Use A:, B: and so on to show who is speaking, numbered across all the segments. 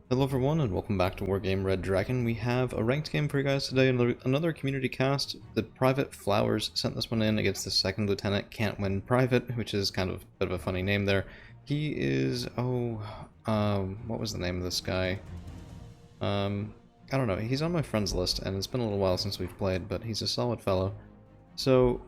A: Hello everyone and welcome back to Wargame Red Dragon. We have a ranked game for you guys today, another community cast. The Private Flowers sent this one in against the second lieutenant Can't Win Private, which is kind of a bit of a funny name there. He is, what was the name of this guy? I don't know, he's on my friends list and it's been a little while since we've played, but he's a solid fellow. So,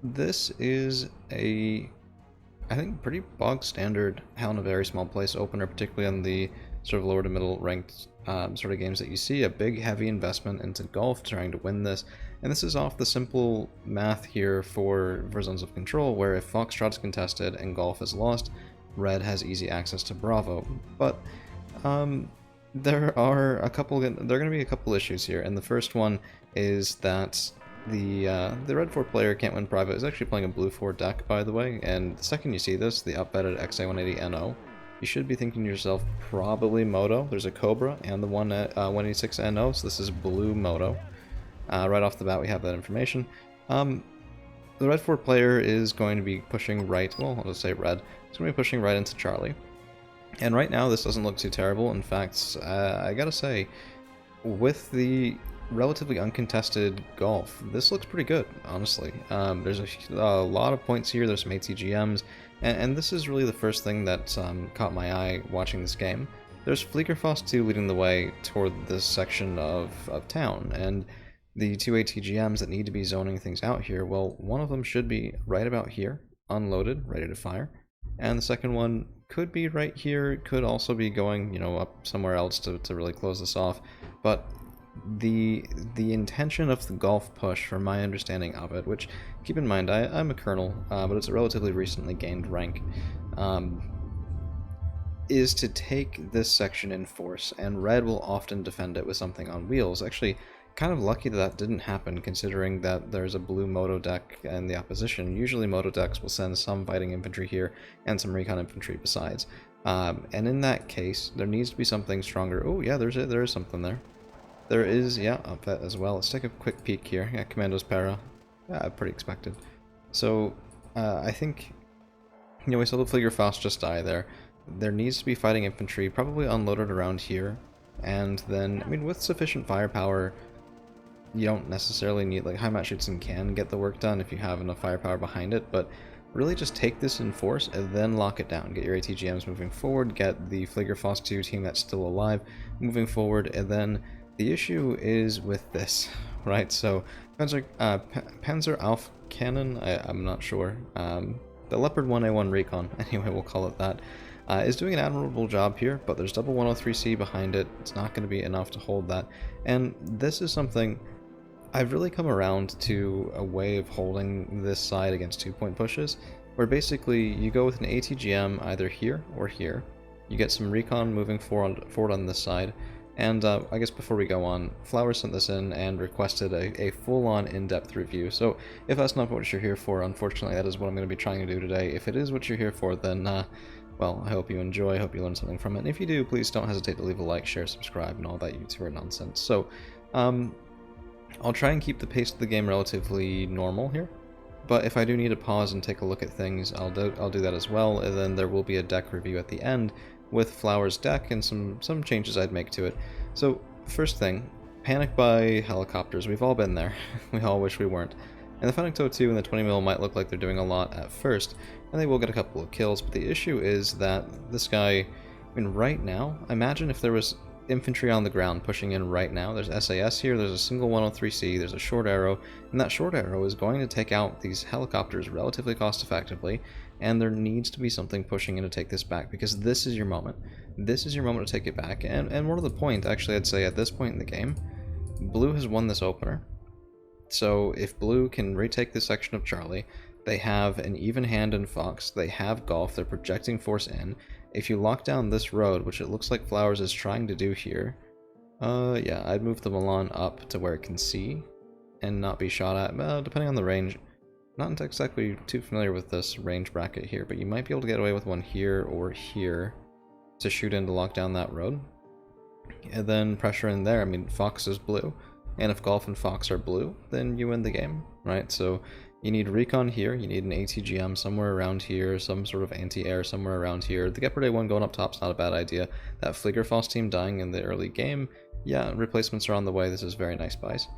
A: this is I think pretty bog standard Hell in a Very Small Place opener, particularly on the sort of lower to middle ranked sort of games that you see. A big heavy investment into golf trying to win this, and this is off the simple math here for zones of control, where if Foxtrot's contested and golf is lost, red has easy access to Bravo. But there are going to be a couple issues here, and the first one is that the red 4 player Can't Win Private is actually playing a blue 4 deck, by the way, and the second you see this, the up-betted XA180NO, you should be thinking to yourself, probably Moto. There's a Cobra and the one at 186NO, so this is blue Moto. Right off the bat we have that information. The red 4 player is going to be pushing right, well, I'll just say red, it's going to be pushing right into Charlie. And right now this doesn't look too terrible. In fact, I gotta say, with the relatively uncontested golf, this looks pretty good, honestly. There's a lot of points here, there's some ATGMs, and this is really the first thing that caught my eye watching this game. There's Fleegerfoss 2 leading the way toward this section of town, and the two ATGMs that need to be zoning things out here, well, one of them should be right about here, unloaded, ready to fire, and the second one could be right here, could also be going, you know, up somewhere else to really close this off, but the intention of the golf push, from my understanding of it, which, keep in mind, I'm a colonel, but it's a relatively recently gained rank, is to take this section in force, and red will often defend it with something on wheels. Actually, kind of lucky that didn't happen, considering that there's a blue Moto deck in the opposition. Usually Moto decks will send some fighting infantry here, and some recon infantry besides. And in that case, there needs to be something stronger. Oh yeah, there is something there. There is, yeah, upvet as well. Let's take a quick peek here. Yeah, Commando's Para. Yeah, pretty expected. So, I think, you know, we saw the Fleegerfoss just die there. There needs to be fighting infantry, probably unloaded around here. And then, I mean, with sufficient firepower, you don't necessarily need, like, High-Mat Schutzen can get the work done if you have enough firepower behind it, but really just take this in force and then lock it down. Get your ATGMs moving forward, get the Fleegerfoss 2 team that's still alive moving forward, and then the issue is with this, right? So, Panzer Alf Cannon, I'm not sure. The Leopard 1A1 Recon, anyway, we'll call it that, is doing an admirable job here, but there's double 103C behind it. It's not going to be enough to hold that. And this is something I've really come around to, a way of holding this side against 2-point pushes, where basically you go with an ATGM either here or here. You get some recon moving forward on this side. And I guess before we go on, Flowers sent this in and requested a full-on in-depth review. So if that's not what you're here for, unfortunately that is what I'm going to be trying to do today. If it is what you're here for, then, well, I hope you enjoy, I hope you learn something from it. And if you do, please don't hesitate to leave a like, share, subscribe, and all that YouTuber nonsense. So, I'll try and keep the pace of the game relatively normal here. But if I do need to pause and take a look at things, I'll do that as well, and then there will be a deck review at the end with Flowers' deck and some changes I'd make to it. So, first thing, panic by helicopters. We've all been there. We all wish we weren't. And the Fennec 2 and the 20mm might look like they're doing a lot at first, and they will get a couple of kills, but the issue is that this guy, I mean, right now, imagine if there was infantry on the ground pushing in right now. There's SAS here, there's a single 103C, there's a short arrow, and that short arrow is going to take out these helicopters relatively cost effectively, and there needs to be something pushing in to take this back, because this is your moment. This is your moment to take it back, and more to the point, actually, I'd say at this point in the game, blue has won this opener. So if blue can retake this section of Charlie, they have an even hand in Fox, they have golf, they're projecting force in. If you lock down this road, which it looks like Flowers is trying to do here, yeah, I'd move the Milan up to where it can see and not be shot at, depending on the range. Not exactly too familiar with this range bracket here, but you might be able to get away with one here or here to shoot in to lock down that road. And then pressure in there. I mean, Fox is blue, and if Golf and Fox are blue, then you win the game, right? So You need recon here, you need an ATGM somewhere around here, some sort of anti-air somewhere around here. The Gepard A1 going up top's not a bad idea. That Fliegerfaust team dying in the early game, yeah, replacements are on the way. This is very nice buys.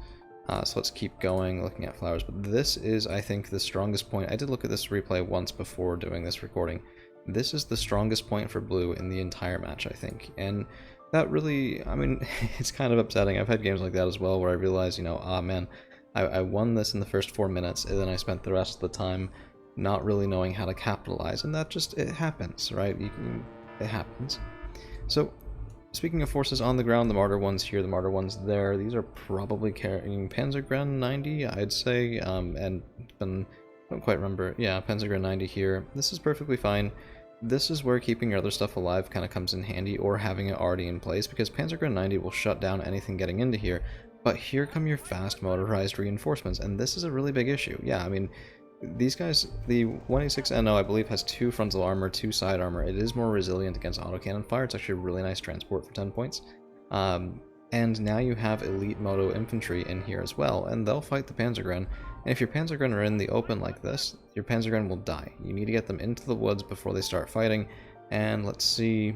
A: So let's keep going, looking at flowers. But this is, I think, the strongest point. I did look at this replay once before doing this recording. This is the strongest point for blue in the entire match, I think. And that really, I mean, it's kind of upsetting. I've had games like that as well where I realize, you know, ah man, I won this in the first 4 minutes, and then I spent the rest of the time not really knowing how to capitalize. And that just, it happens, right? It happens. So, speaking of forces on the ground, the Martyr ones here, the Martyr ones there, these are probably carrying Panzergren 90, I'd say, and I don't quite remember, yeah, Panzergren 90 here. This is perfectly fine. This is where keeping your other stuff alive kind of comes in handy, or having it already in place, because Panzergren 90 will shut down anything getting into here, but here come your fast motorized reinforcements, and this is a really big issue. Yeah, I mean, these guys, the 186 NO, I believe, has 2 frontal armor, 2 side armor. It is more resilient against autocannon fire. It's actually a really nice transport for 10 points. And now you have elite moto infantry in here as well, and they'll fight the Panzergren. And if your Panzergren are in the open like this, your Panzergren will die. You need to get them into the woods before they start fighting. And let's see...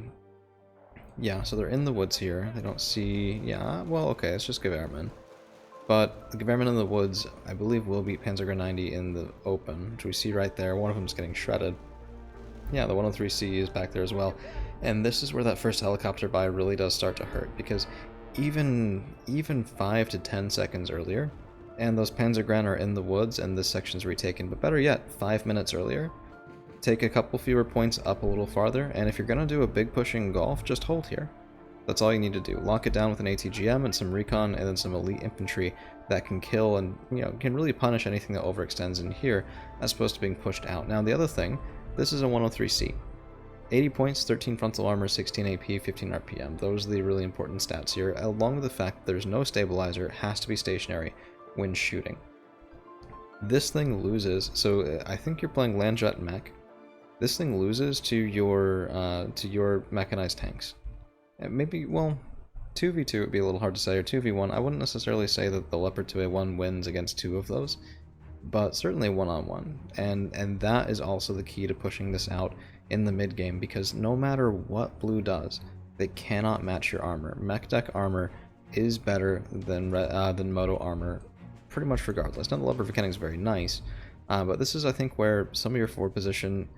A: Yeah, so they're in the woods here. I don't see... Yeah, well, okay, it's just Gewehrmen. But the Gewehrmen in the woods, I believe, will beat Panzergren 90 in the open, which we see right there. One of them's getting shredded. Yeah, the 103C is back there as well. And this is where that first helicopter buy really does start to hurt, because even 5 to 10 seconds earlier, and those Panzergren are in the woods and this section's retaken, but better yet, 5 minutes earlier, take a couple fewer points up a little farther, and if you're going to do a big pushing golf, just hold here. That's all you need to do. Lock it down with an ATGM and some recon and then some elite infantry that can kill and, you know, can really punish anything that overextends in here as opposed to being pushed out. Now the other thing, this is a 103C. 80 points, 13 frontal armor, 16 AP, 15 RPM. Those are the really important stats here, along with the fact that there's no stabilizer, it has to be stationary when shooting. This thing loses, so I think you're playing Landjet mech. This thing loses to your mechanized tanks. Maybe, well, 2v2 would be a little hard to say, or 2v1. I wouldn't necessarily say that the Leopard 2A1 wins against 2 of those, but certainly one-on-one. And that is also the key to pushing this out in the mid-game, because no matter what blue does, they cannot match your armor. Mech deck armor is better than Moto armor, pretty much regardless. Now, the Leopard Verkenning is very nice, but this is, I think, where some of your forward position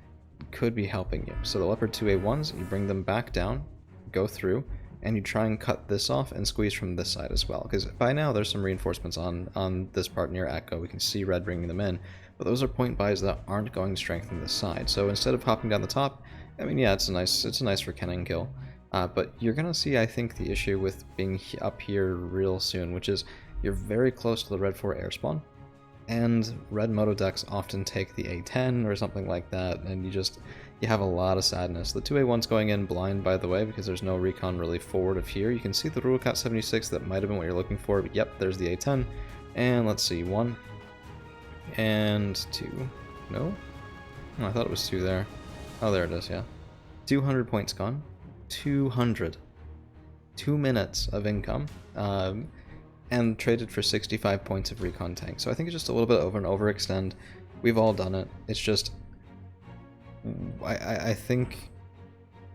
A: could be helping you. So the Leopard 2A1s, you bring them back down, go through, and you try and cut this off and squeeze from this side as well, because by now there's some reinforcements on this part near Echo. We can see red bringing them in, but those are point buys that aren't going to strengthen this side. So instead of hopping down the top, I mean, yeah, it's a nice Verkenning kill, but you're gonna see, I think, the issue with being up here real soon, which is you're very close to the red 4 air spawn, and red moto decks often take the A10 or something like that, and you have a lot of sadness. The 2A1's going in blind, by the way, because there's no recon really forward of here. You can see the Ruhrkat 76, that might have been what you're looking for, but yep, there's the A10. And let's see, 1 and 2. No? Oh, I thought it was 2 there. Oh, there it is, yeah. 200 points gone. 200. 2 minutes of income. And traded for 65 points of recon tank. So I think it's just a little bit of an overextend. We've all done it. It's just... I think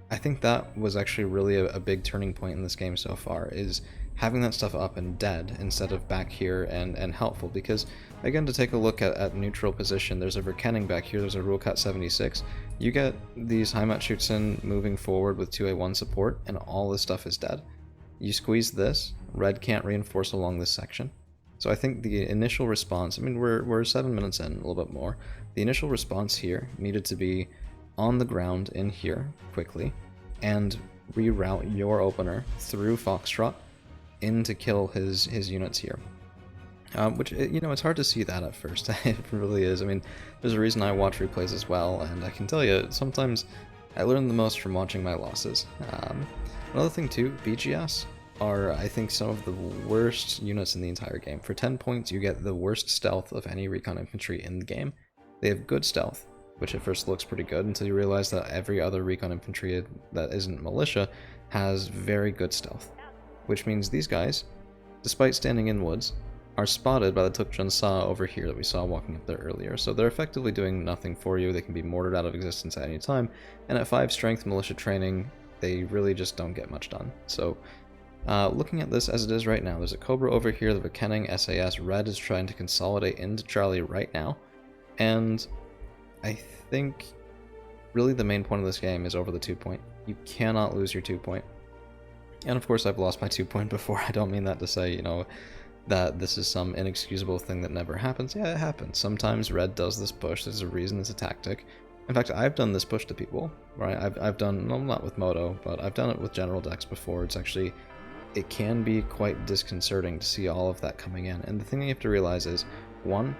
A: that was actually really a big turning point in this game so far, is having that stuff up and dead instead of back here and helpful, because again, to take a look at neutral position, there's a Verkenning back here, there's a Ruhrkat 76, you get these Heimatschützen moving forward with 2A1 support and all this stuff is dead. You squeeze this, red can't reinforce along this section. So I think the initial response, I mean, we're 7 minutes in, a little bit more. The initial response here needed to be on the ground in here, quickly, and reroute your opener through Foxtrot in to kill his units here. Which, you know, it's hard to see that at first. It really is. I mean, there's a reason I watch replays as well, and I can tell you, sometimes I learn the most from watching my losses. Another thing too, BGS are, I think, some of the worst units in the entire game. For 10 points, you get the worst stealth of any recon infantry in the game. They have good stealth, which at first looks pretty good until you realize that every other recon infantry that isn't militia has very good stealth. Which means these guys, despite standing in woods, are spotted by the Tukjun Sa over here that we saw walking up there earlier. So they're effectively doing nothing for you. They can be mortared out of existence at any time. And at 5 strength militia training, they really just don't get much done. So looking at this as it is right now, there's a Cobra over here, the Verkenning SAS. Red is trying to consolidate into Charlie right now. And I think really the main point of this game is over the 2 point. You cannot lose your 2 point. And of course I've lost my 2 point before. I don't mean that to say, you know, that this is some inexcusable thing that never happens. Yeah, it happens. Sometimes red does this push. There's a reason, it's a tactic. In fact, I've done this push to people, right? I've done, no, not with Moto, but I've done it with general decks before. It's actually, it can be quite disconcerting to see all of that coming in. And the thing that you have to realize is, one,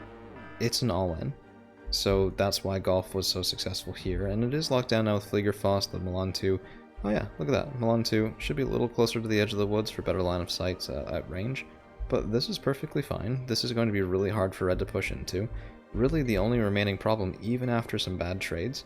A: it's an all-in. So that's why Golf was so successful here. And it is locked down now with Fliegerfaust, the Milan 2. Oh yeah, look at that. Milan 2 should be a little closer to the edge of the woods for better line of sight at range. But this is perfectly fine. This is going to be really hard for red to push into. Really, the only remaining problem, even after some bad trades,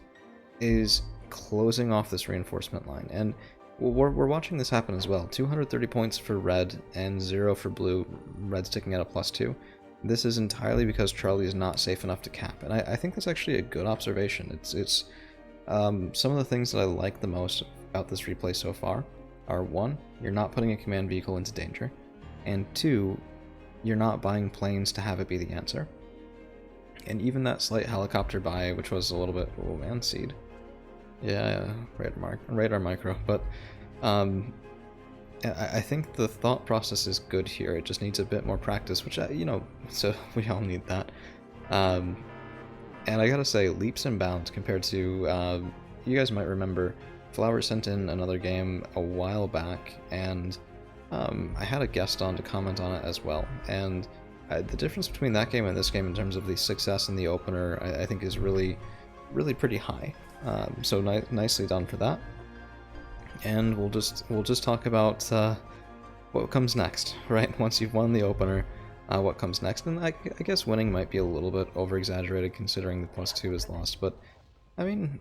A: is closing off this reinforcement line. And we're watching this happen as well. 230 points for red and 0 for blue. Red's ticking at a +2. This is entirely because Charlie is not safe enough to cap. And I think that's actually a good observation. It's some of the things that I like the most about this replay so far are, 1, you're not putting a command vehicle into danger. And 2, you're not buying planes to have it be the answer. And even that slight helicopter buy, which was a little bit, oh man, seed. Yeah, radar micro. But I think the thought process is good here. It just needs a bit more practice, which, you know, so we all need that. And I gotta say, leaps and bounds compared to, you guys might remember, Flower sent in another game a while back, and I had a guest on to comment on it as well, and the difference between that game and this game in terms of the success in the opener, I think is really pretty high. So nicely done for that. And we'll just talk about what comes next, right? Once you've won the opener, what comes next? And I guess winning might be a little bit over-exaggerated considering the +2 is lost, but I mean,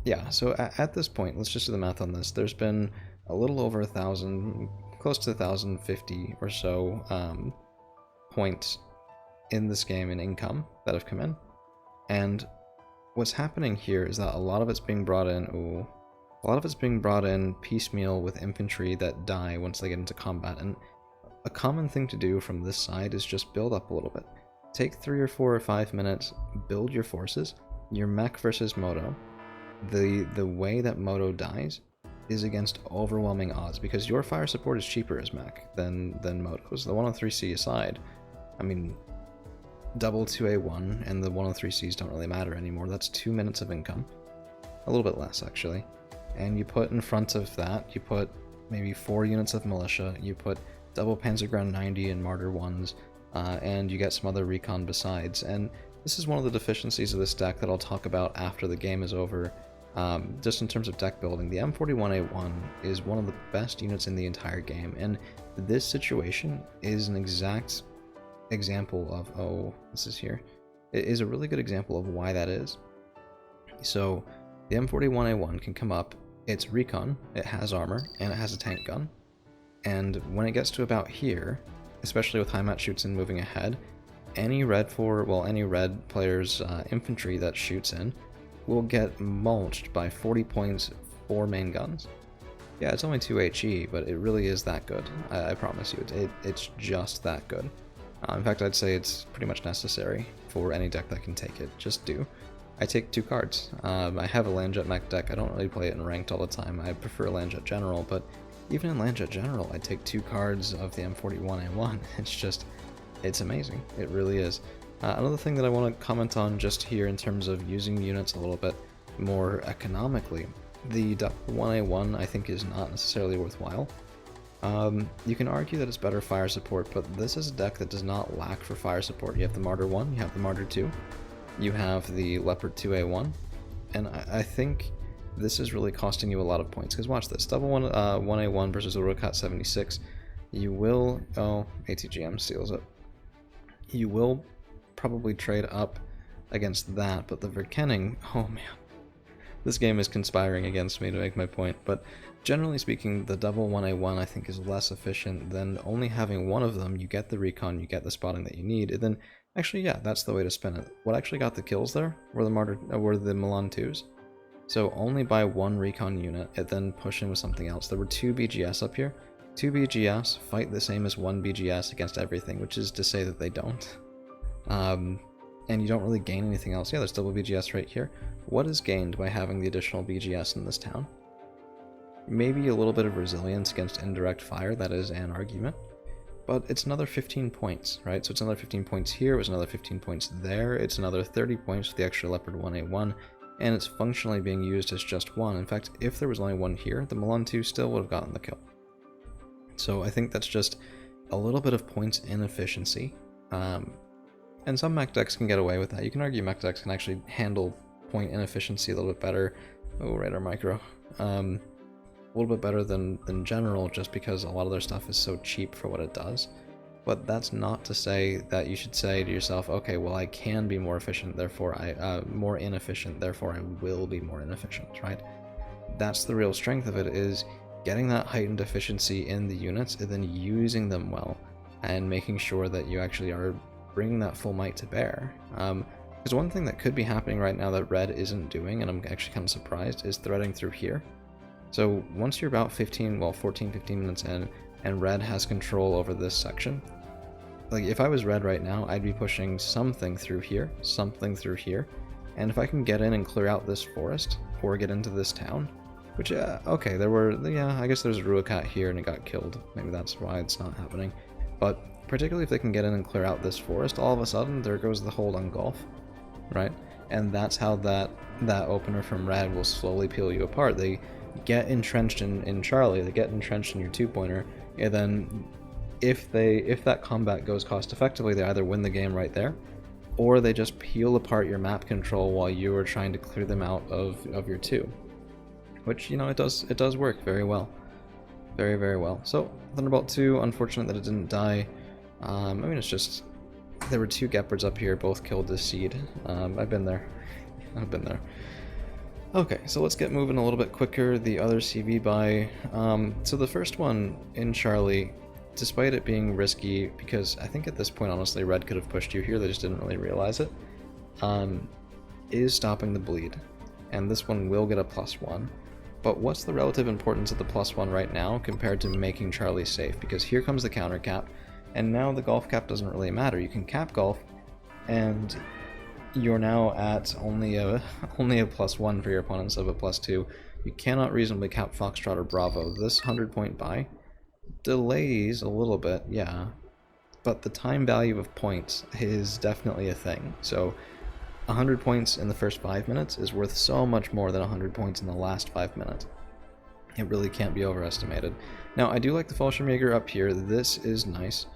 A: yeah. So at this point, let's just do the math on this. There's been a little over 1,000. Close to 1,050 or so points in this game in income that have come in. And what's happening here is that a lot of it's being brought in, a lot of it's being brought in piecemeal with infantry that die once they get into combat. And a common thing to do from this side is just build up a little bit. Take 3 or 4 or 5 minutes, build your forces, your mech versus Moto. The way that Moto dies is against overwhelming odds, because your fire support is cheaper as mech than Moto's. The 103C aside, I mean, double 2A1 and the 103Cs don't really matter anymore. That's 2 minutes of income. A little bit less, actually. And you put in front of that, you put maybe 4 units of militia, you put double Panzerground 90 and Martyr 1s, and you get some other recon besides. And this is one of the deficiencies of this deck that I'll talk about after the game is over. Just in terms of deck building, the M41A1 is one of the best units in the entire game, and this situation is an exact example of, oh, this is here. It is a really good example of why that is. So, the M41A1 can come up, it's recon, it has armor, and it has a tank gun, and when it gets to about here, especially with Heimat shoots in moving ahead, any red player's infantry that shoots in will get mulched by 40 points, 4 main guns. Yeah, it's only 2 HE, but it really is that good. I promise you, it's just that good. In fact, I'd say it's pretty much necessary for any deck that can take it. Just do. I take 2 cards. I have a Landjet mech deck. I don't really play it in ranked all the time. I prefer Landjet General, but even in Landjet General, I take 2 cards of the M41A1. It's amazing. It really is. Another thing that I want to comment on just here in terms of using units a little bit more economically, the 1A1 I think is not necessarily worthwhile. You can argue that it's better fire support, but this is a deck that does not lack for fire support. You have the Martyr 1, you have the Martyr 2, you have the Leopard 2A1, and I think this is really costing you a lot of points, because watch this, double 1A1 versus Urukat 76, you will, oh, ATGM steals it, you will probably trade up against that, but the Verkenning, oh man, this game is conspiring against me to make my point, but Generally speaking, the double 1A1 I think is less efficient than only having one of them. You get the recon, you get the spotting that you need, and then actually, yeah, that's the way to spin it. What actually got the kills there were the Milan 2s. So only by one recon unit, it then pushed in with something else. There were 2 BGS up here. 2 BGS fight the same as 1 BGS against everything, which is to say that they don't. And you don't really gain anything else. Yeah, there's double BGS right here. What is gained by having the additional BGS in this town? Maybe a little bit of resilience against indirect fire, that is an argument. But it's another 15 points, right? So it's another 15 points here, it was another 15 points there, it's another 30 points with the extra Leopard 1A1, and it's functionally being used as just one. In fact, if there was only one here, the Milan 2 still would have gotten the kill. So I think that's just a little bit of points inefficiency. And some mech decks can get away with that. You can argue mech decks can actually handle point inefficiency a little bit better. Oh, radar micro. A little bit better than general, just because a lot of their stuff is so cheap for what it does. But that's not to say that you should say to yourself, okay, well, I can be more efficient, therefore more inefficient, therefore I will be more inefficient, right? That's the real strength of it, is getting that heightened efficiency in the units and then using them well and making sure that you actually are bringing that full might to bear. Because one thing that could be happening right now that red isn't doing, and I'm actually kind of surprised, is threading through here. So once you're about 14, 15 minutes in, and red has control over this section, like if I was red right now, I'd be pushing something through here, and if I can get in and clear out this forest, or get into this town, which, okay, I guess there's a Ruacat here and it got killed, maybe that's why it's not happening, but particularly if they can get in and clear out this forest, all of a sudden, there goes the hold on golf, right? And that's how that opener from red will slowly peel you apart. They get entrenched in Charlie, they get entrenched in your 2-pointer, and then if that combat goes cost effectively, they either win the game right there, or they just peel apart your map control while you are trying to clear them out of your 2. Which, you know, it does work very well. Very, very well. So, Thunderbolt 2, unfortunate that it didn't die. I mean, it's just, there were 2 Gepards up here, both killed this seed. I've been there. Okay, so let's get moving a little bit quicker. The other CV buy. So the first one in Charlie, despite it being risky, because I think at this point, honestly, red could have pushed you here, they just didn't really realize it, is stopping the bleed. And this one will get a +1. But what's the relative importance of the +1 right now compared to making Charlie safe? Because here comes the counter cap, and now the golf cap doesn't really matter. You can cap golf, and you're now at only a +1 for your opponents of a +2. You cannot reasonably cap Foxtrot or Bravo. This 100-point buy delays a little bit, yeah, but the time value of points is definitely a thing. So 100 points in the first 5 minutes is worth so much more than 100 points in the last 5 minutes. It really can't be overestimated. Now, I do like the Fallschirmjäger up here. This is nice.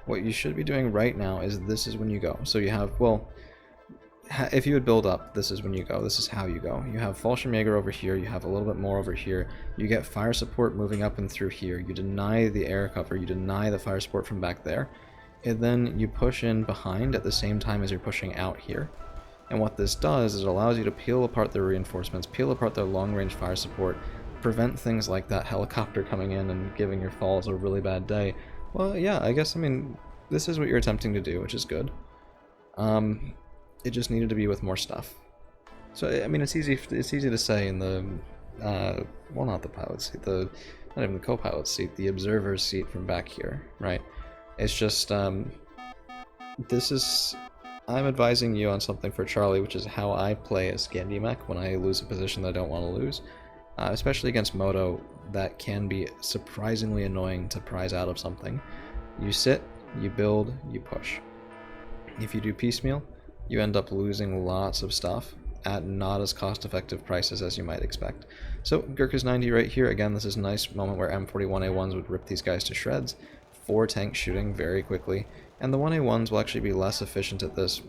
A: What you should be doing right now is this is when you go. So you have, well, if you would build up, this is when you go. This is how you go. You have Fallschirmjäger over here. You have a little bit more over here. You get fire support moving up and through here. You deny the air cover. You deny the fire support from back there. And then you push in behind at the same time as you're pushing out here. And what this does is it allows you to peel apart their reinforcements, peel apart their long-range fire support, prevent things like that helicopter coming in and giving your falls a really bad day. Well, yeah, I guess, I mean, this is what you're attempting to do, which is good. It just needed to be with more stuff. So, I mean, it's easy to say in the, well, not the pilot seat, not even the co-pilot seat, the observer's seat from back here, right? It's just, I'm advising you on something for Charlie, which is how I play a Scandi mech when I lose a position that I don't want to lose. Especially against Moto, that can be surprisingly annoying to prize out of something. You sit, you build, you push. If you do piecemeal, you end up losing lots of stuff at not as cost-effective prices as you might expect. So Gurkha's 90 right here. Again, this is a nice moment where M41A1s would rip these guys to shreds. 4 tanks shooting very quickly. And the 1A1s will actually be less efficient at this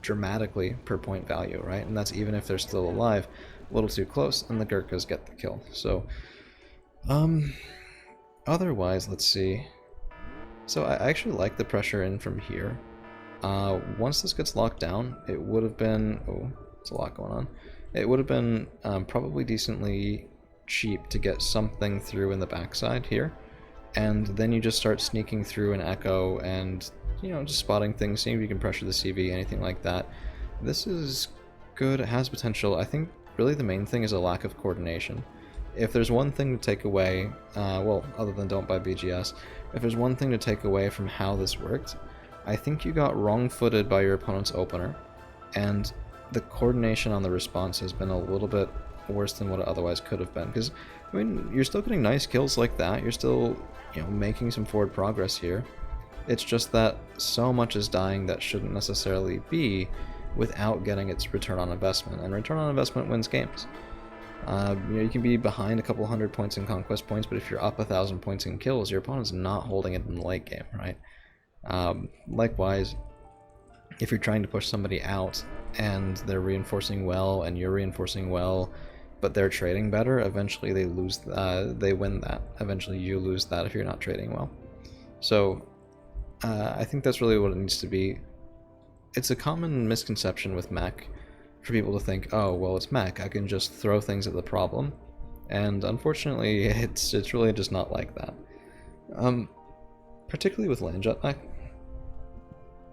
A: dramatically per point value, right? And that's even if they're still alive. A little too close, and the Gurkhas get the kill. So, otherwise, let's see. So I actually like the pressure in from here. Once this gets locked down, it would have been... Oh, there's a lot going on. It would have been probably decently cheap to get something through in the backside here, and then you just start sneaking through an echo and, you know, just spotting things, seeing if you can pressure the CV, anything like that. This is good, it has potential. I think really the main thing is a lack of coordination. If there's one thing to take away, well, other than don't buy BGS, if there's one thing to take away from how this worked, I think you got wrong-footed by your opponent's opener, and the coordination on the response has been a little bit worse than what it otherwise could have been. Because, I mean, you're still getting nice kills like that, you're still, you know, making some forward progress here. It's just that so much is dying that shouldn't necessarily be without getting its return on investment, and return on investment wins games. You know, you can be behind a couple hundred points in conquest points, but if you're up 1,000 points in kills, your opponent's not holding it in the late game, right? Likewise, if you're trying to push somebody out and they're reinforcing well and you're reinforcing well, but they're trading better, eventually they lose. They win that. Eventually you lose that if you're not trading well. So I think that's really what it needs to be. It's a common misconception with mech for people to think, oh, well, it's mech, I can just throw things at the problem. And unfortunately, it's really just not like that. Particularly with Landjet mech.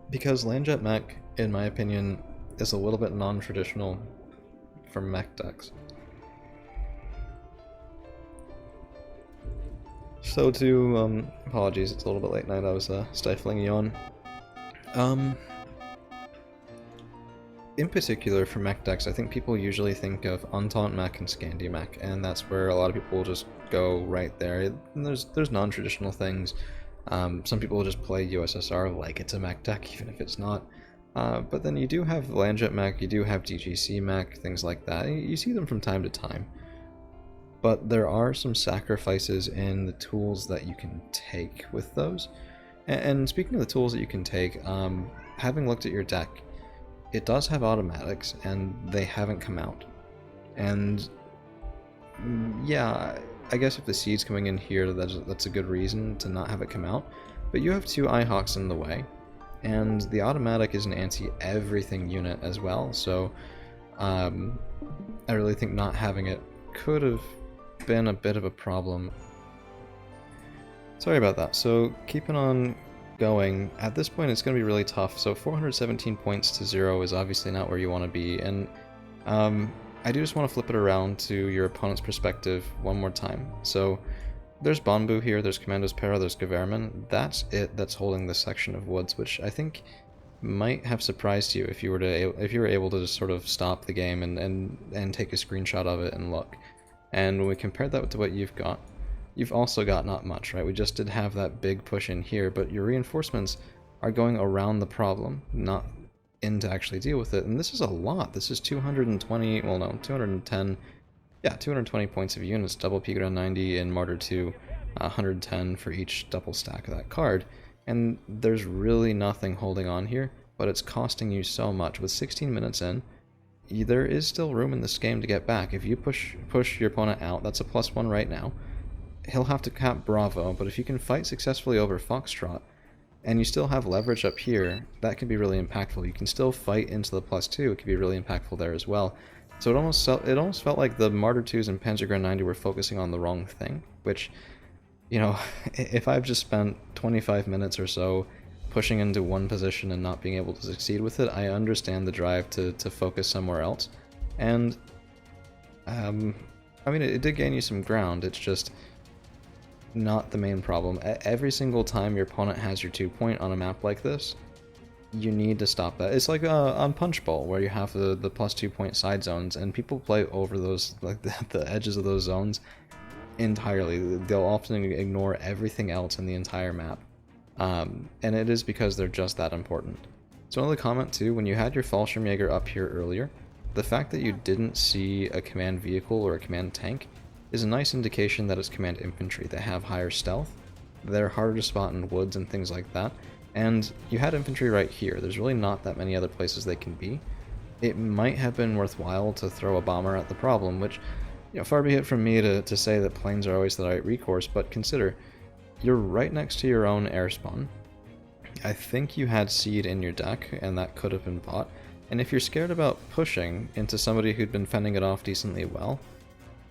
A: Because Landjet mech, in my opinion, is a little bit non-traditional for mech decks. So to, apologies, it's a little bit late night, I was stifling a yawn. In particular for mech decks, I think people usually think of Entente mech and Scandi mech, and that's where a lot of people will just go right there. And there's non-traditional things. Some people will just play USSR like it's a mech deck, even if it's not. But then you do have Landjet mech, you do have DGC mech, things like that. You see them from time to time. But there are some sacrifices in the tools that you can take with those. And speaking of the tools that you can take, having looked at your deck, it does have automatics, and they haven't come out. And yeah, I guess if the seed's coming in here, that's a good reason to not have it come out. But you have two Eyehawks in the way, and the automatic is an anti-everything unit as well, so I really think not having it could have been a bit of a problem. Sorry about that. So keeping on going, at this point it's going to be really tough. So 417 points to 0 is obviously not where you want to be, and I do just want to flip it around to your opponent's perspective one more time. So there's Bonbu here, there's Commandos Para, there's Geverman. That's it that's holding this section of woods, which I think might have surprised you if you were able to just sort of stop the game and take a screenshot of it and look. And when we compare that to what you've got, you've also got not much, right? We just did have that big push in here, but your reinforcements are going around the problem, not in to actually deal with it. And this is a lot. This is 220, well no, 210, yeah, 220 points of units, double Pigra 90 in Martyr 2, 110 for each double stack of that card. And there's really nothing holding on here, but it's costing you so much. With 16 minutes in, there is still room in this game to get back. If you push your opponent out, that's a +1 right now. He'll have to cap Bravo, but if you can fight successfully over Foxtrot, and you still have leverage up here, that can be really impactful. You can still fight into the +2, it can be really impactful there as well. So it almost felt like the Martyr 2s and Panzergrenadier 90 were focusing on the wrong thing, which, you know, if I've just spent 25 minutes or so pushing into one position and not being able to succeed with it, I understand the drive to focus somewhere else. And, I mean, it did gain you some ground, it's just not the main problem. Every single time your opponent has your 2-point on a map like this, you need to stop that. It's like on Punch Bowl, where you have the +2-point side zones, and people play over those, like the edges of those zones entirely. They'll often ignore everything else in the entire map, and it is because they're just that important. So another comment too, when you had your Fallschirmjäger up here earlier, the fact that you didn't see a command vehicle or a command tank is a nice indication that it's command infantry. They have higher stealth, they're harder to spot in woods and things like that, and you had infantry right here. There's really not that many other places they can be. It might have been worthwhile to throw a bomber at the problem, which, you know, far be it from me to say that planes are always the right recourse, but consider, you're right next to your own air spawn. I think you had seed in your deck, and that could have been bought, and if you're scared about pushing into somebody who'd been fending it off decently well,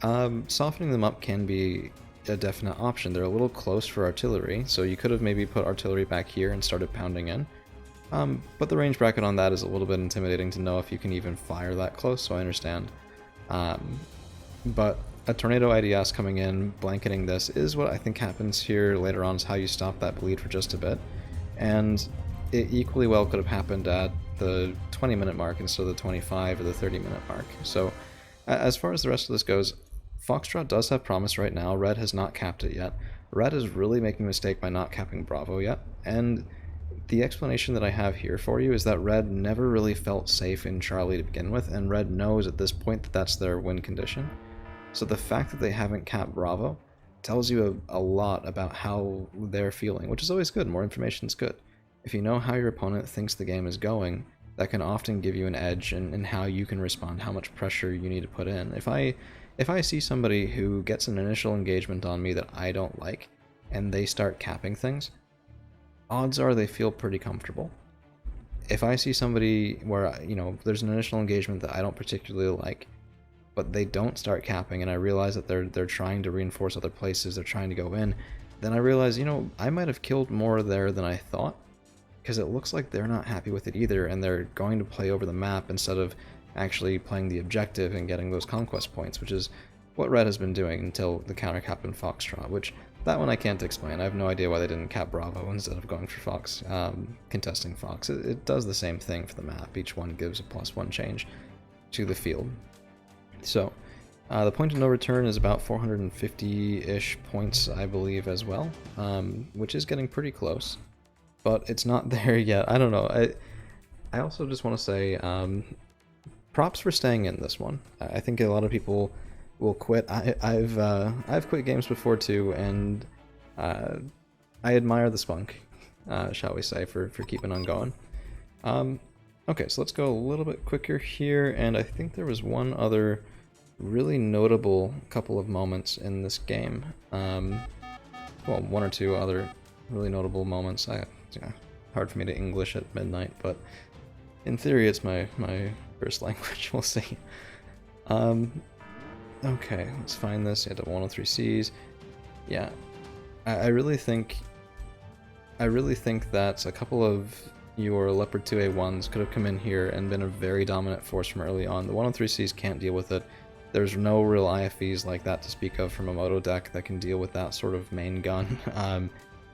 A: Softening them up can be a definite option. They're a little close for artillery, so you could have maybe put artillery back here and started pounding in. But the range bracket on that is a little bit intimidating to know if you can even fire that close, so I understand. But a tornado IDS coming in, blanketing this, is what I think happens here later on, is how you stop that bleed for just a bit. And it equally well could have happened at the 20-minute mark instead of the 25 or the 30-minute mark. So as far as the rest of this goes, Foxtrot does have promise right now. Red has not capped it yet. Red is really making a mistake by not capping Bravo yet, and the explanation that I have here for you is that Red never really felt safe in Charlie to begin with, and Red knows at this point that that's their win condition. So the fact that they haven't capped Bravo tells you a lot about how they're feeling, which is always good. More information is good. If you know how your opponent thinks the game is going, that can often give you an edge in how you can respond, how much pressure you need to put in. If I see somebody who gets an initial engagement on me that I don't like, and they start capping things, odds are they feel pretty comfortable. If I see somebody where, there's an initial engagement that I don't particularly like, but they don't start capping, and I realize that they're trying to reinforce other places, they're trying to go in, then I realize, I might have killed more there than I thought, because it looks like they're not happy with it either, and they're going to play over the map instead of actually playing the objective and getting those conquest points, which is what Red has been doing until the counter cap in Foxtrot, which that one I can't explain. I have no idea why they didn't cap Bravo instead of going for Fox, contesting Fox. It does the same thing for the map. Each one gives a +1 change to the field. So, the point of no return is about 450-ish points, I believe, as well, which is getting pretty close, but it's not there yet. I don't know. I also just want to say, props for staying in this one. I think a lot of people will quit. I've quit games before too, and I admire the spunk, shall we say, for keeping on going. Okay, so let's go a little bit quicker here, and I think there was one other really notable couple of moments in this game. Well, one or two other really notable moments. Hard for me to English at midnight, but in theory it's my first language. We'll see. Okay, let's find this. Yeah, double 103Cs. Yeah, I really think that a couple of your Leopard 2A1s could have come in here and been a very dominant force from early on. The 103Cs can't deal with it. There's no real IFVs like that to speak of from a moto deck that can deal with that sort of main gun.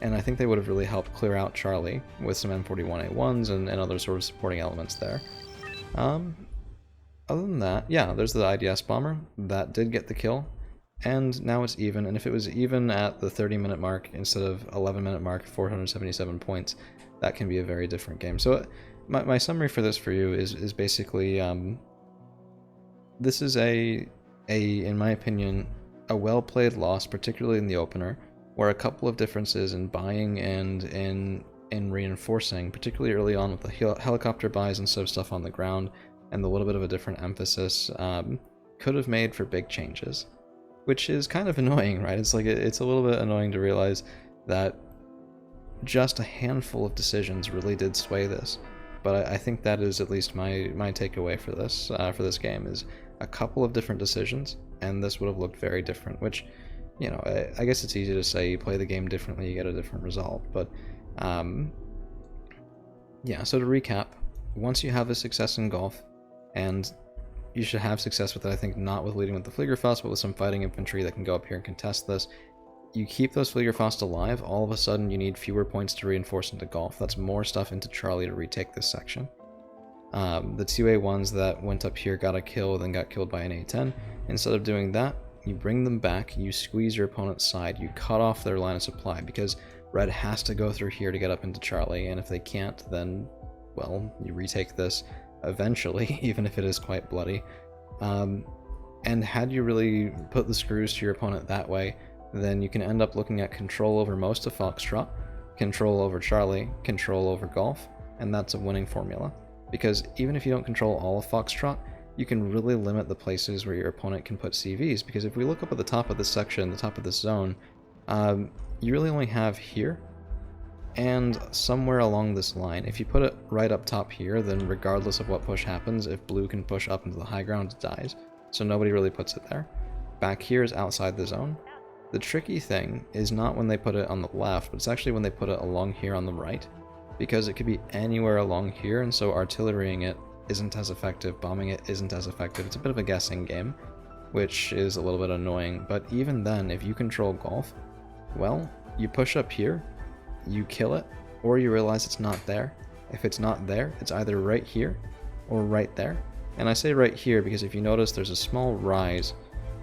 A: And I think they would have really helped clear out Charlie with some M41A1s and other sort of supporting elements there. Other than that, yeah, there's the IDS bomber. That did get the kill. And now it's even, and if it was even at the 30-minute mark instead of 11-minute mark, 477 points, that can be a very different game. So my summary for this for you is basically, this is in my opinion, a well-played loss, particularly in the opener, where a couple of differences in buying and in reinforcing, particularly early on with the helicopter buys instead of stuff on the ground, and the little bit of a different emphasis, could have made for big changes. Which is kind of annoying, right? It's like, it's a little bit annoying to realize that just a handful of decisions really did sway this. But I think that is at least my takeaway for this game, is a couple of different decisions, and this would have looked very different, which, you know, I guess it's easy to say you play the game differently, you get a different result, but yeah, so to recap, once you have a success in golf, and you should have success with it, I think, not with leading with the Fliegerfaust, but with some fighting infantry that can go up here and contest this. You keep those Fliegerfaust alive, all of a sudden you need fewer points to reinforce into golf. That's more stuff into Charlie to retake this section. The 2A1s that went up here got a kill, then got killed by an A10. Instead of doing that, you bring them back, you squeeze your opponent's side, you cut off their line of supply, because Red has to go through here to get up into Charlie, and if they can't, then, well, you retake this eventually, even if it is quite bloody. And had you really put the screws to your opponent that way, then you can end up looking at control over most of Foxtrot, control over Charlie, control over golf, and that's a winning formula. Because even if you don't control all of Foxtrot, you can really limit the places where your opponent can put CVs, because if we look up at the top of this section, the top of this zone, you really only have here, and somewhere along this line. If you put it right up top here, then regardless of what push happens, if blue can push up into the high ground, it dies. So nobody really puts it there. back here is outside the zone. The tricky thing is not when they put it on the left, but it's actually when they put it along here on the right, because it could be anywhere along here, and so artillerying it isn't as effective, bombing it isn't as effective. It's a bit of a guessing game, which is a little bit annoying, but even then, if you control golf, well, you push up here, you kill it, or you realize it's not there. If it's not there, it's either right here or right there. And I say right here because if you notice, there's a small rise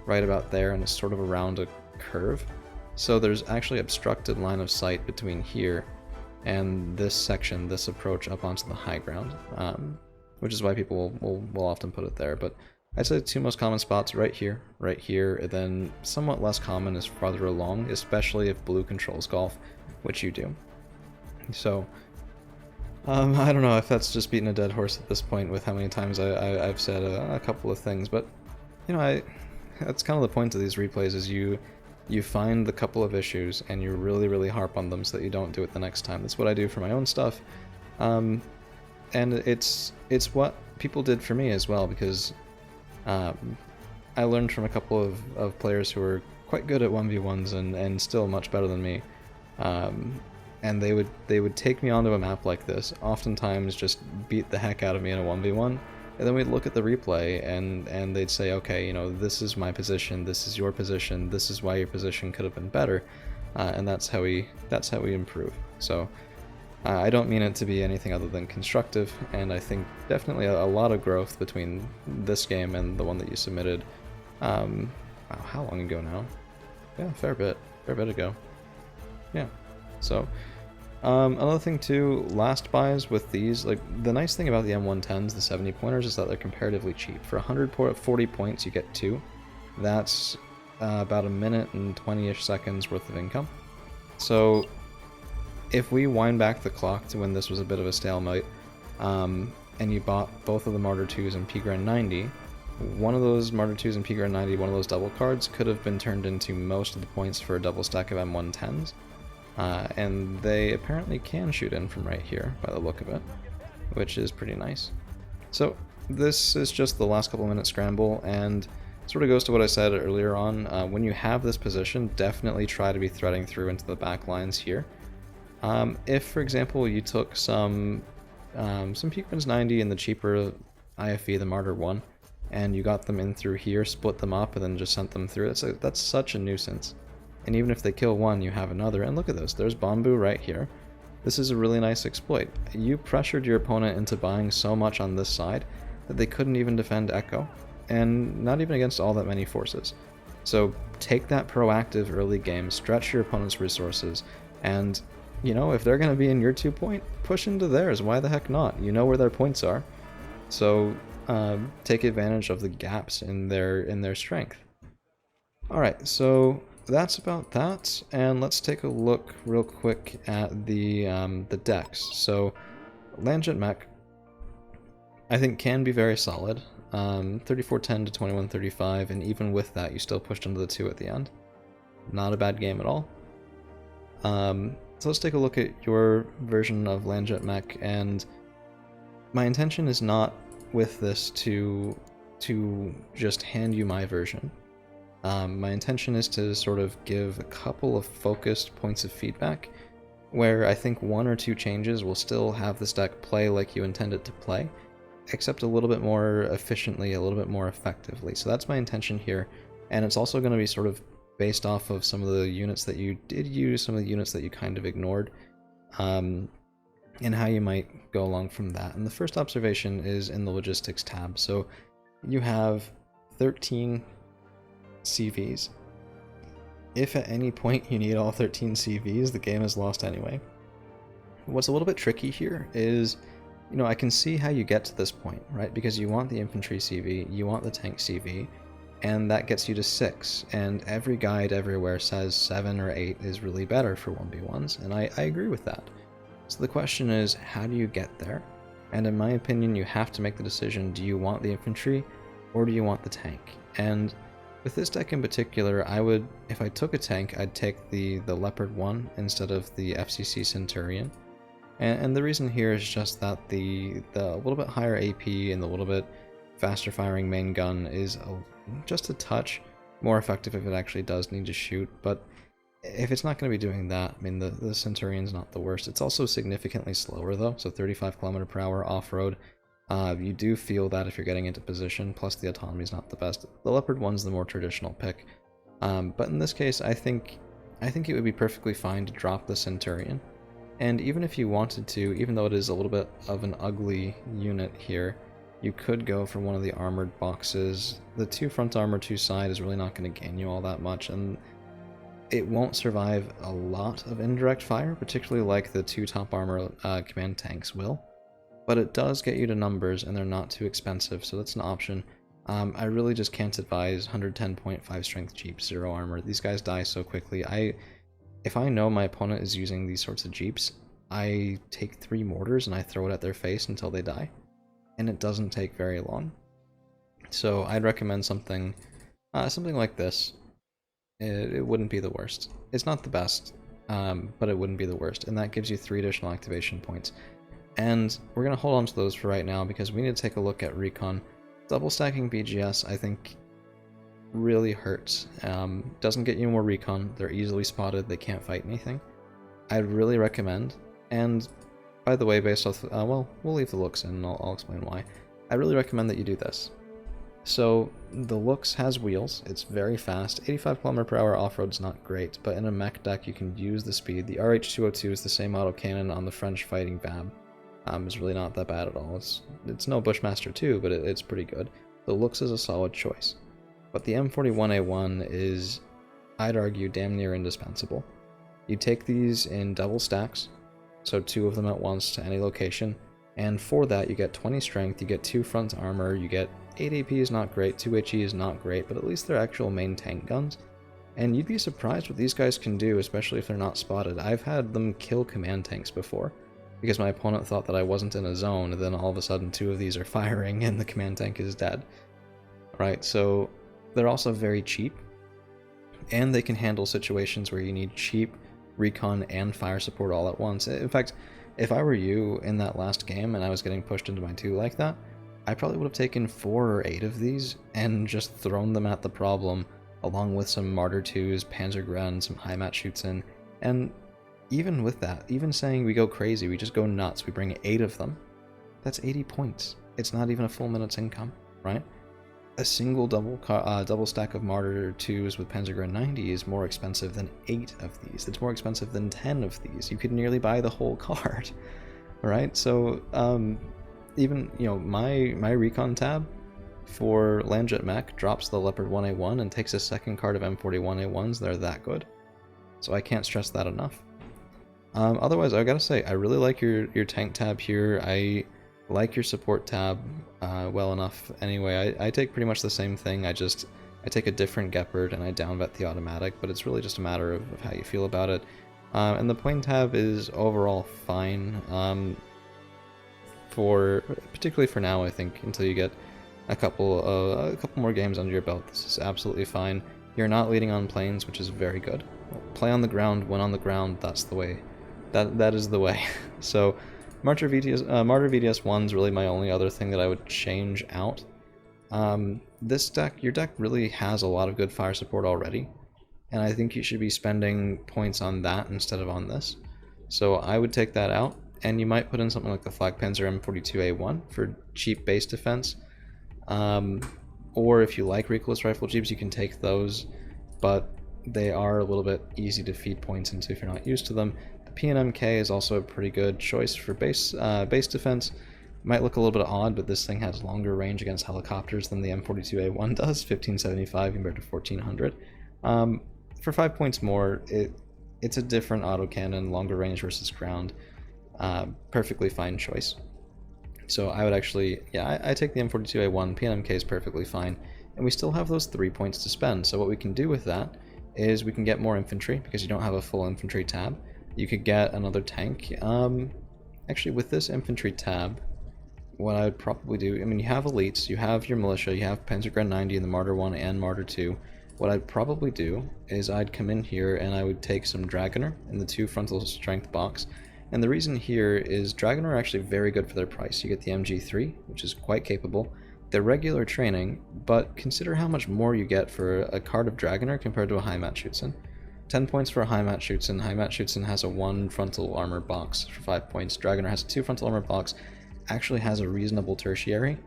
A: right about there, and it's sort of around a curve. So there's actually obstructed line of sight between here and this section, this approach up onto the high ground, which is why people will often put it there. But I'd say the two most common spots right here, and then somewhat less common is farther along, especially if blue controls golf, which you do. So, I don't know if that's just beating a dead horse at this point with how many times I've said a couple of things, but, you know, that's kind of the point of these replays, is you find the couple of issues and you really harp on them so that you don't do it the next time. That's what I do for my own stuff, and it's what people did for me as well, because I learned from a couple of players who were quite good at 1v1s and still much better than me, and they would take me onto a map like this, oftentimes just beat the heck out of me in a 1v1, and then we'd look at the replay and they'd say, okay, you know, this is my position, this is your position, this is why your position could have been better, and that's how we improve. So I don't mean it to be anything other than constructive, and I think definitely a lot of growth between this game and the one that you submitted. Wow, how long ago now? Yeah, fair bit ago. Yeah, so another thing too, last buys with these, like, the nice thing about the M110s, the 70 pointers, is that they're comparatively cheap. For 140 points, you get 2. That's about a minute and 20-ish seconds worth of income. So if we wind back the clock to when this was a bit of a stalemate, and you bought both of the Martyr 2s and P-Grand 90, one of those Martyr 2s and P-Grand 90, one of those double cards, could have been turned into most of the points for a double stack of M110s. And they apparently can shoot in from right here, by the look of it, which is pretty nice. So this is just the last couple minute scramble, and sort of goes to what I said earlier on. When you have this position, definitely try to be threading through into the back lines here. If, for example, you took some P-Grins 90 and the cheaper IFE, the Martyr 1, and you got them in through here, split them up, and then just sent them through, that's such a nuisance. And even if they kill one, you have another. And look at this, there's Bamboo right here. This is a really nice exploit. You pressured your opponent into buying so much on this side that they couldn't even defend Echo, and not even against all that many forces. So take that proactive early game, stretch your opponent's resources, and, you know, if they're going to be in your 2-point, push into theirs. Why the heck not? You know where their points are. So take advantage of the gaps in their strength. Alright, so that's about that, and let's take a look real quick at the decks. So Landjet Mech, I think, can be very solid. 3410 to 2135, and even with that, you still pushed into the 2 at the end. Not a bad game at all. So let's take a look at your version of Landjet Mech, and my intention is not with this to just hand you my version. My intention is to sort of give a couple of focused points of feedback, where I think 1 or 2 changes will still have this deck play like you intend it to play, except a little bit more efficiently, a little bit more effectively. So that's my intention here, and it's also going to be sort of based off of some of the units that you did use, some of the units that you kind of ignored, and how you might go along from that. And the first observation is in the logistics tab. So you have 13 CVs. If at any point you need all 13 CVs, the game is lost anyway. What's a little bit tricky here is, you know, I can see how you get to this point, right? Because you want the infantry CV, you want the tank CV, and that gets you to 6, and every guide everywhere says 7 or 8 is really better for 1v1s, and I agree with that. So the question is, how do you get there? And in my opinion, you have to make the decision, do you want the infantry, or do you want the tank? And with this deck in particular, I would, if I took a tank, I'd take the Leopard 1 instead of the FCC Centurion. And the reason here is just that the little bit higher AP and the little bit faster firing main gun is just a touch more effective if it actually does need to shoot, but if it's not going to be doing that, I mean, the Centurion's not the worst. It's also significantly slower, though, so 35 km per hour off-road. You do feel that if you're getting into position, plus the autonomy's not the best. The Leopard 1's the more traditional pick. But in this case, I think it would be perfectly fine to drop the Centurion. And even if you wanted to, even though it is a little bit of an ugly unit here, you could go for one of the armored boxes. The 2 front armor, 2 side is really not going to gain you all that much, and it won't survive a lot of indirect fire, particularly like the 2 top armor command tanks will. But it does get you to numbers, and they're not too expensive, so that's an option. I really just can't advise 110.5 strength Jeeps, 0 armor. These guys die so quickly. If I know my opponent is using these sorts of Jeeps, I take 3 mortars and I throw it at their face until they die. And it doesn't take very long. So I'd recommend something like this. It wouldn't be the worst. It's not the best, but it wouldn't be the worst. And that gives you 3 additional activation points. And we're going to hold on to those for right now because we need to take a look at Recon. Double stacking BGS, I think, really hurts. Doesn't get you more Recon. They're easily spotted. They can't fight anything. I'd really recommend, and by the way, based off, well, we'll leave the looks in and I'll explain why. I really recommend that you do this. So, the Looks has wheels, it's very fast, 85 km per hour off-road is not great, but in a mech deck you can use the speed. The RH202 is the same autocannon on the French Fighting Vab. It's really not that bad at all. It's no Bushmaster 2, but it's pretty good. The Looks is a solid choice. But the M41A1 is, I'd argue, damn near indispensable. You take these in double stacks, so 2 of them at once to any location, and for that you get 20 strength, you get 2 front armor, you get 8 AP is not great, 2 HE is not great, but at least they're actual main tank guns. And you'd be surprised what these guys can do, especially if they're not spotted. I've had them kill command tanks before, because my opponent thought that I wasn't in a zone, and then all of a sudden 2 of these are firing and the command tank is dead. Right, so they're also very cheap, and they can handle situations where you need cheap recon and fire support all at once. In fact, if I were you in that last game and I was getting pushed into my 2 like that, I probably would have taken 4 or 8 of these and just thrown them at the problem, along with some Martyr 2s, Panzergren, some Heimat shoots in, and even with that, even saying we go crazy, we just go nuts, we bring 8 of them, that's 80 points. It's not even a full minute's income, right? A single double stack of Martyr 2s with Panzergren 90 is more expensive than 8 of these. It's more expensive than 10 of these. You could nearly buy the whole card, right? So, even, you know, my recon tab for Landjet Mech drops the Leopard 1A1 and takes a second card of M41A1s. They're that good. So I can't stress that enough. Otherwise, I gotta say, I really like your tank tab here. I like your support tab well enough anyway. I take pretty much the same thing. I take a different Gepard and I downvet the automatic, but it's really just a matter of how you feel about it. And the plane tab is overall fine. Particularly for now, I think, until you get a couple more games under your belt, this is absolutely fine. You're not leading on planes, which is very good. Play on the ground. When on the ground, that's the way. That is the way. So, Martyr VDS 1 is really my only other thing that I would change out. This deck, your deck really has a lot of good fire support already, and I think you should be spending points on that instead of on this. So I would take that out. And you might put in something like the Flak Panzer M42A1 for cheap base defense. Or if you like recoilless rifle jeeps, you can take those, but they are a little bit easy to feed points into if you're not used to them. The PNMK is also a pretty good choice for base defense. Might look a little bit odd, but this thing has longer range against helicopters than the M42A1 does, 1575 compared to 1400. For 5 points more, it's a different autocannon, longer range versus ground. Perfectly fine choice. So I would actually, yeah, I take the M42A1, PNMK is perfectly fine, and we still have those 3 points to spend. So what we can do with that is we can get more infantry, because you don't have a full infantry tab. You could get another tank. Actually, with this infantry tab, what I would probably do, I mean, you have elites, you have your militia, you have Panzergren 90 in the Martyr 1 and Martyr 2. What I'd probably do is I'd come in here and I would take some Dragoner in the 2 frontal strength box. And the reason here is Dragoner are actually very good for their price. You get the MG3, which is quite capable, They're regular training, but consider how much more you get for a card of Dragoner compared to a Heimatschützen. 10 points for a Heimatschützen. Heimatschützen has a 1 frontal armor box for 5 points. Dragoner has a 2 frontal armor box, actually has a reasonable tertiary,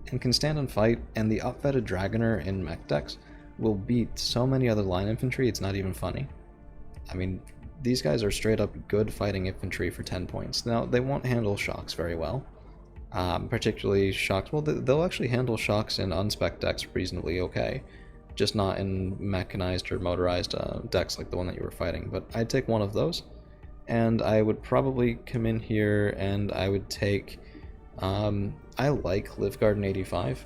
A: and can stand and fight, and the upvetted Dragoner in mech decks will beat so many other line infantry, it's not even funny. I mean, these guys are straight up good fighting infantry for 10 points. Now, they won't handle shocks very well. Particularly shocks, well, they'll actually handle shocks in unspec decks reasonably okay. Just not in mechanized or motorized decks like the one that you were fighting. But I'd take one of those, and I would probably come in here and I would take... I like Livgarden 85.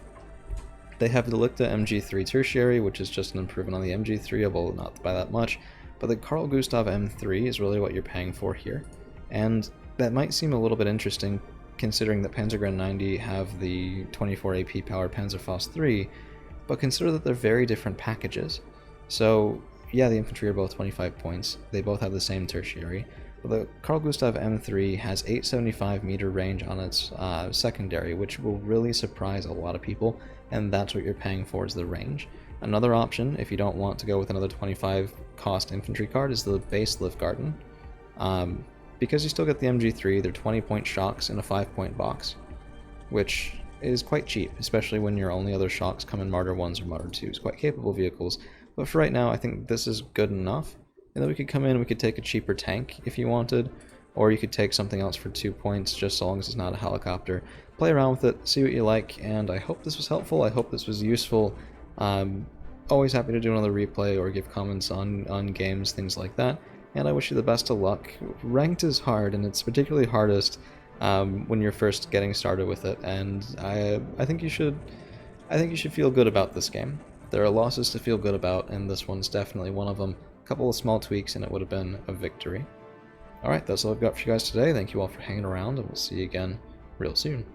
A: They have the Licta MG3 Tertiary, which is just an improvement on the MG3, although not by that much. But the Carl Gustav M3 is really what you're paying for here. And that might seem a little bit interesting, considering that Panzergren 90 have the 24 AP powered Panzerfaust 3, but consider that they're very different packages. So, yeah, the infantry are both 25 points, they both have the same tertiary, but the Carl Gustav M3 has 875 meter range on its secondary, which will really surprise a lot of people, and that's what you're paying for, is the range. Another option, if you don't want to go with another 25 cost infantry card, is the base Livgarden. Because you still get the MG3, they're 20-point shocks in a 5-point box, which is quite cheap, especially when your only other shocks come in Martyr 1s or Martyr 2s. Quite capable vehicles, but for right now I think this is good enough. And then we could come in and we could take a cheaper tank if you wanted, or you could take something else for 2 points, just so long as it's not a helicopter. Play around with it, see what you like, and I hope this was helpful, I hope this was useful. Always happy to do another replay or give comments on games, things like that. And I wish you the best of luck. Ranked is hard, and it's particularly hardest when you're first getting started with it. And I think you should feel good about this game. There are losses to feel good about, and this one's definitely one of them. A couple of small tweaks, and it would have been a victory. All right, that's all I've got for you guys today. Thank you all for hanging around, and we'll see you again real soon.